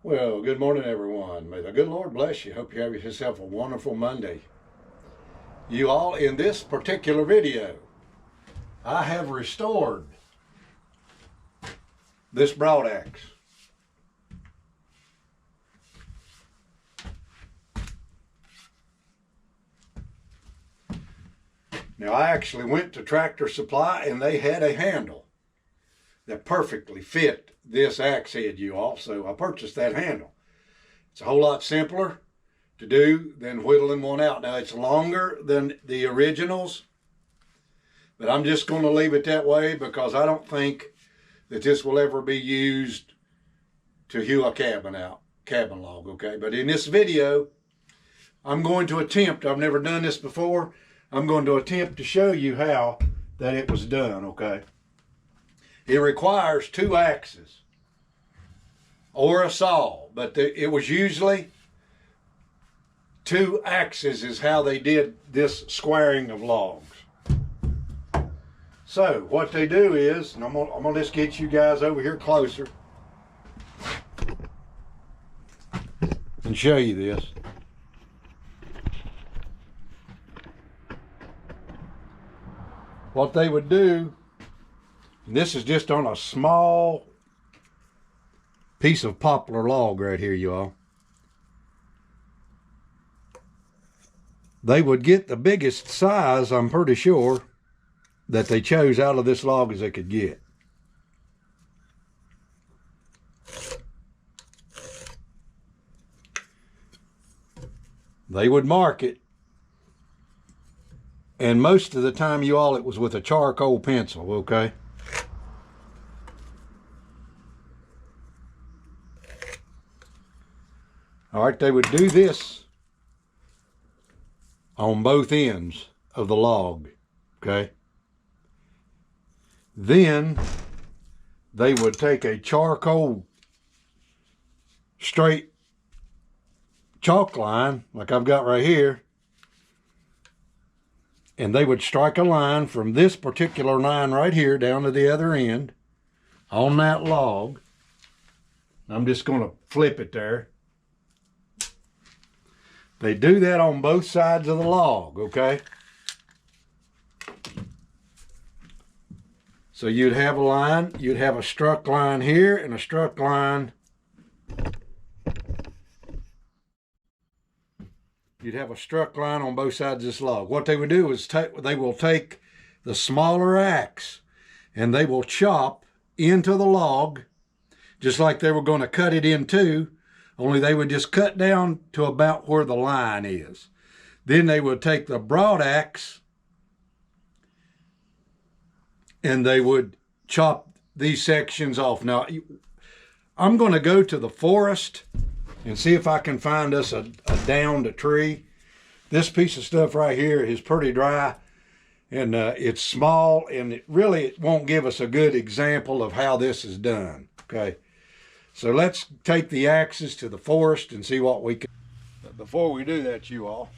Well, good morning, everyone. May the good Lord bless you. Hope you have yourself a wonderful Monday. You all, in this particular video, I have restored this broad axe. Now, I actually went to Tractor Supply and they had a handle that perfectly fit this axe head, you all. So I purchased that handle. It's a whole lot simpler to do than whittling one out. Now, it's longer than the originals, but I'm just going to leave it that way because I don't think that this will ever be used to hew a cabin log, okay? But in this video, I'm going to attempt, I've never done this before, I'm going to attempt to show you how that it was done, okay? It requires 2 axes or a saw, but it was usually 2 axes is how they did this squaring of logs. So what they do is, and I'm gonna just get you guys over here closer and show you this. What they would do, and this is just on a small piece of poplar log right here, you all. They would get the biggest size, I'm pretty sure, that they chose out of this log as they could get. They would mark it, and most of the time, you all, it was with a charcoal pencil, okay? All right, they would do this on both ends of the log, okay? Then they would take a charcoal straight chalk line, like I've got right here, and they would strike a line from this particular line right here down to the other end on that log. I'm just going to flip it there. They do that on both sides of the log, okay? So you'd have a line, you'd have a struck line here and a struck line. You'd have a struck line on both sides of this log. What they would do is they will take the smaller axe and they will chop into the log just like they were going to cut it in two, only they would just cut down to about where the line is. Then they would take the broad axe and they would chop these sections off. Now, I'm going to go to the forest and see if I can find us a downed tree. This piece of stuff right here is pretty dry, and it's small, and it won't give us a good example of how this is done, okay? So let's take the axes to the forest and see what we can. But before we do that, you all,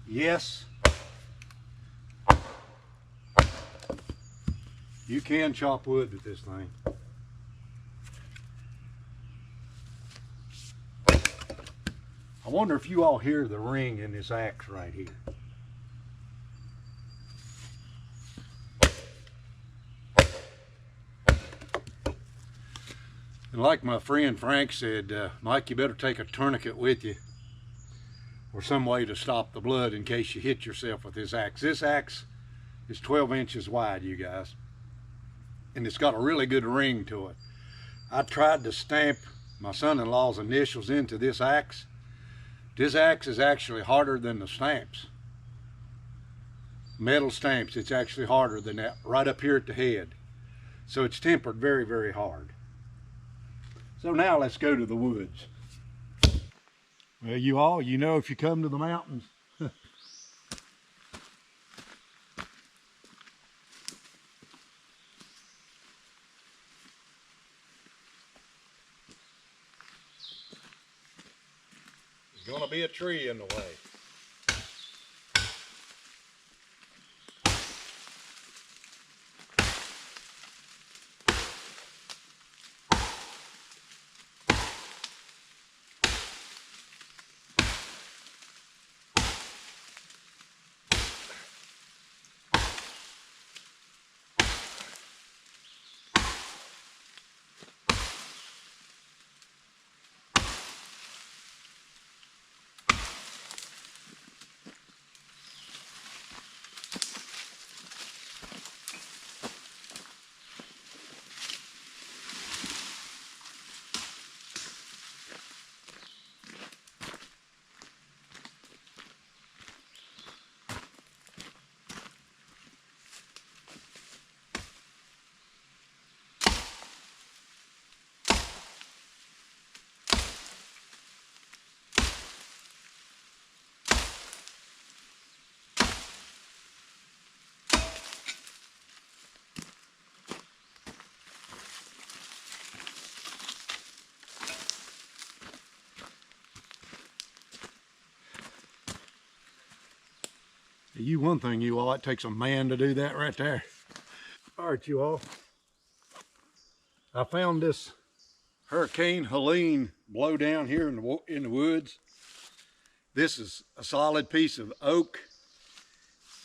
yes, you can chop wood with this thing. I wonder if you all hear the ring in this axe right here. And like my friend Frank said, Mike, you better take a tourniquet with you or some way to stop the blood in case you hit yourself with this axe. This axe is 12 inches wide, you guys, and it's got a really good ring to it. I tried to stamp my son-in-law's initials into this axe. This axe is actually harder than the stamps. Metal stamps, it's actually harder than that, right up here at the head. So it's tempered very, very hard. So now let's go to the woods. Well, you all, you know, if you come to the mountains, there's gonna be a tree in the way. You one thing, you all, it takes a man to do that right there. All right, you all. I found this Hurricane Helene blow down here in the woods. This is a solid piece of oak.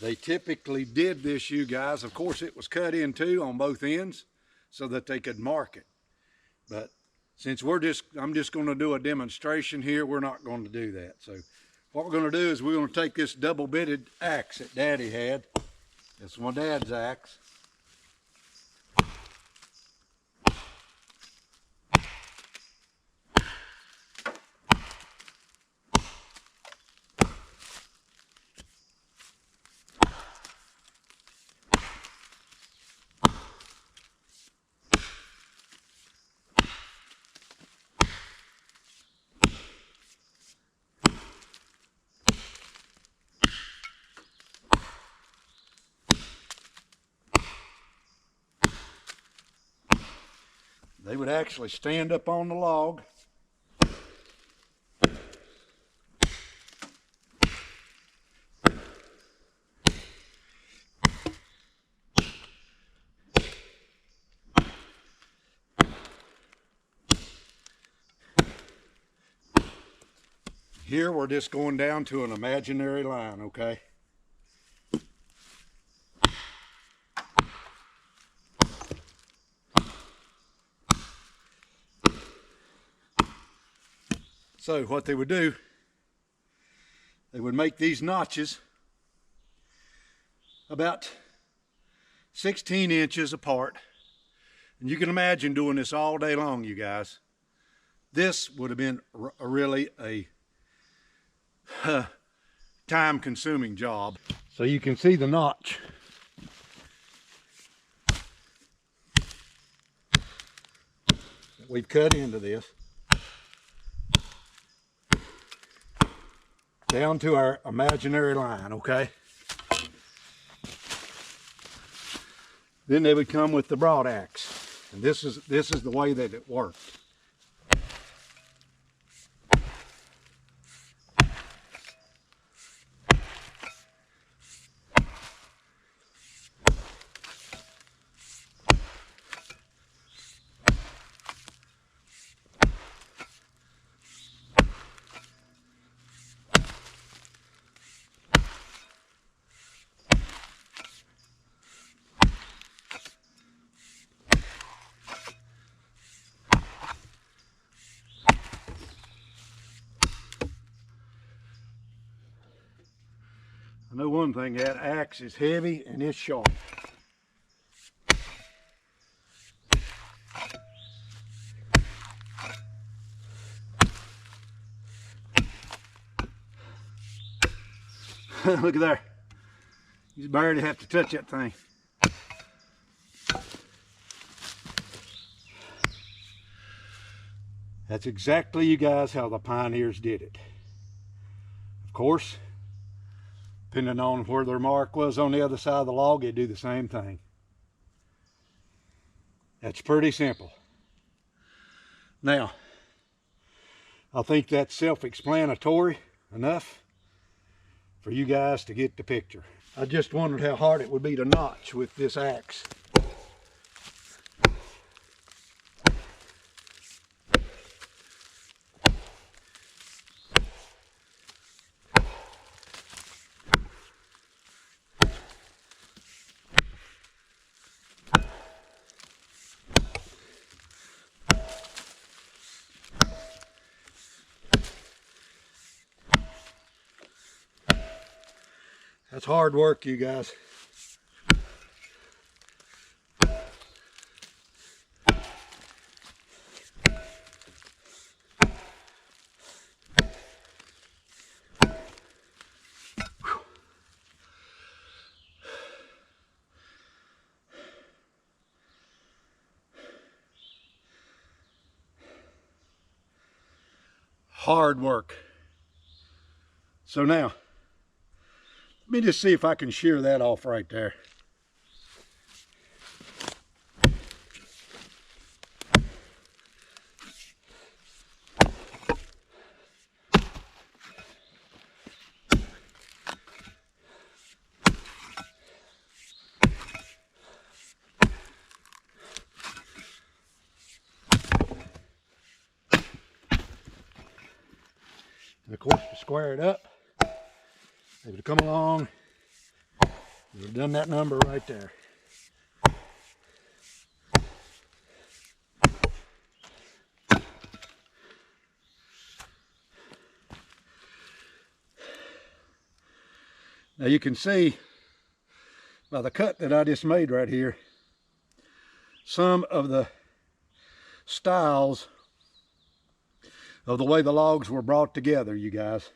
They typically did this, you guys. Of course, it was cut in two on both ends so that they could mark it. But since I'm just going to do a demonstration here, we're not going to do that. So what we're going to do is we're going to take this double-bitted axe that Daddy had. It's my dad's axe. They would actually stand up on the log. Here we're just going down to an imaginary line, okay? So what they would do, they would make these notches about 16 inches apart. And you can imagine doing this all day long, you guys. This would have been really a time-consuming job. So you can see the notch. We've cut into this. Down to our imaginary line, okay? Then they would come with the broad axe. And this is the way that it worked. I know one thing, that axe is heavy and it's sharp. Look at there. You barely have to touch that thing. That's exactly, you guys, how the pioneers did it. Of course, depending on where their mark was on the other side of the log, they'd do the same thing. That's pretty simple. Now, I think that's self-explanatory enough for you guys to get the picture. I just wondered how hard it would be to notch with this axe. That's hard work, you guys. Hard work. So now, let me just see if I can shear that off right there. square it up. If it come along, we've done that number right there. Now you can see by the cut that I just made right here, some of the styles of the way the logs were brought together, you guys.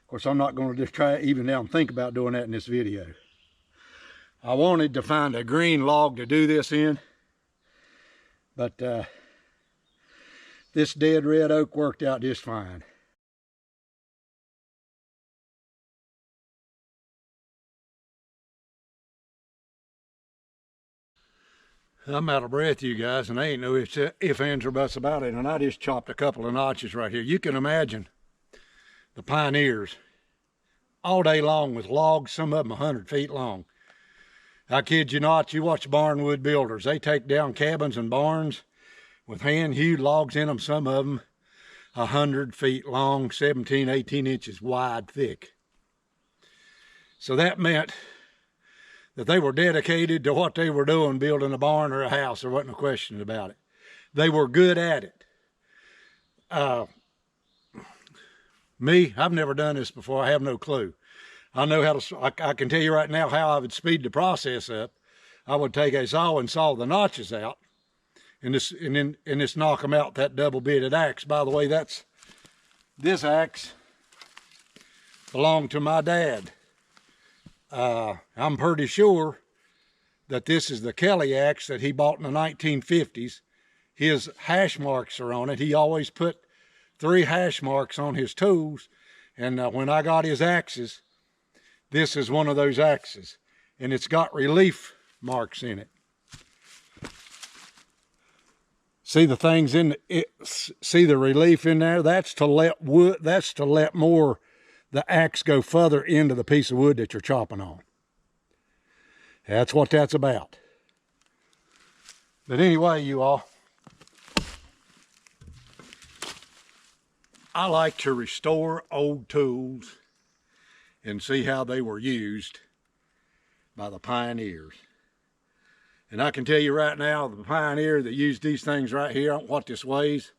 Of course, I'm not going to just try even now and think about doing that in this video. I wanted to find a green log to do this in, but this dead red oak worked out just fine. I'm out of breath, you guys, and I ain't no ifs, ands, or buts about it, and I just chopped a couple of notches right here. You can imagine the pioneers all day long with logs, some of them 100 feet long. I kid you not, you watch barnwood builders. They take down cabins and barns with hand-hewed logs in them, some of them 100 feet long, 17, 18 inches wide, thick. So that meant that they were dedicated to what they were doing, building a barn or a house. There wasn't a question about it. They were good at it. Me, I've never done this before. I have no clue. I know how to, I can tell you right now how I would speed the process up. I would take a saw and saw the notches out and just knock them out with that double-bitted axe. By the way, this axe belonged to my dad. I'm pretty sure that this is the Kelly axe that he bought in the 1950s. His hash marks are on it. He always put 3 hash marks on his tools. And when I got his axes, this is one of those axes. And it's got relief marks in it. See the things in it? See the relief in there? That's to let wood, that's to let more the axe go further into the piece of wood that you're chopping on. That's what that's about. But anyway, you all, I like to restore old tools and see how they were used by the pioneers. And I can tell you right now, the pioneer that used these things right here, I don't know what this weighs.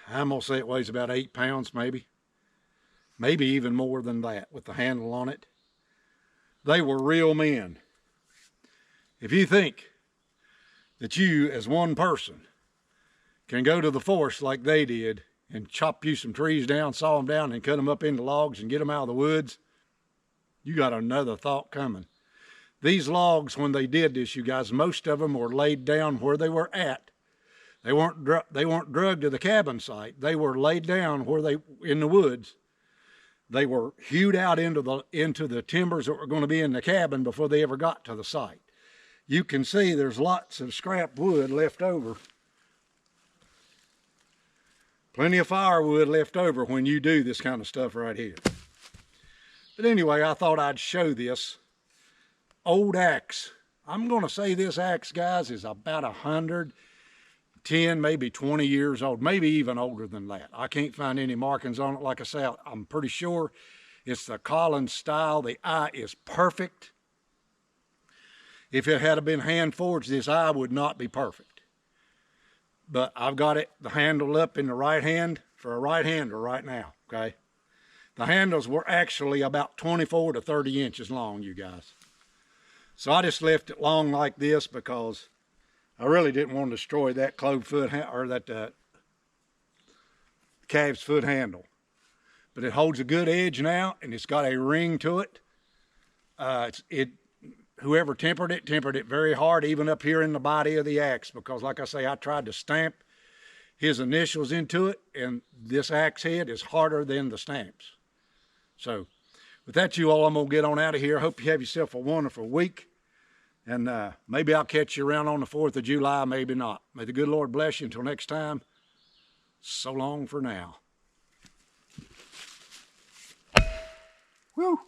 I'm gonna say it weighs about 8 pounds maybe. Maybe even more than that with the handle on it. They were real men. If you think that you, as one person, can go to the forest like they did and chop you some trees down, saw them down, and cut them up into logs and get them out of the woods, you got another thought coming. These logs, when they did this, you guys, most of them were laid down where they were at. They weren't drugged to the cabin site. They were laid down where they, in the woods. They were hewed out into the timbers that were going to be in the cabin before they ever got to the site. You can see there's lots of scrap wood left over. Plenty of firewood left over when you do this kind of stuff right here. But anyway, I thought I'd show this old axe. I'm going to say this axe, guys, is about 110, maybe 20 years old, maybe even older than that. I can't find any markings on it. Like I say, I'm pretty sure it's the Collins style. The eye is perfect. If it had been hand forged, this eye would not be perfect. But I've got it, the handle up in the right hand for a right-hander right now, okay? The handles were actually about 24 to 30 inches long, you guys. So I just left it long like this because I really didn't want to destroy that clove foot or that calf's foot handle. But it holds a good edge now, and it's got a ring to it. Whoever tempered it very hard, even up here in the body of the axe, because like I say, I tried to stamp his initials into it, and this axe head is harder than the stamps. So with that, you all, I'm gonna get on out of here. I hope you have yourself a wonderful week, and maybe I'll catch you around on the 4th of July, maybe not. May the good Lord bless you. Until next time, so long for now. Woo!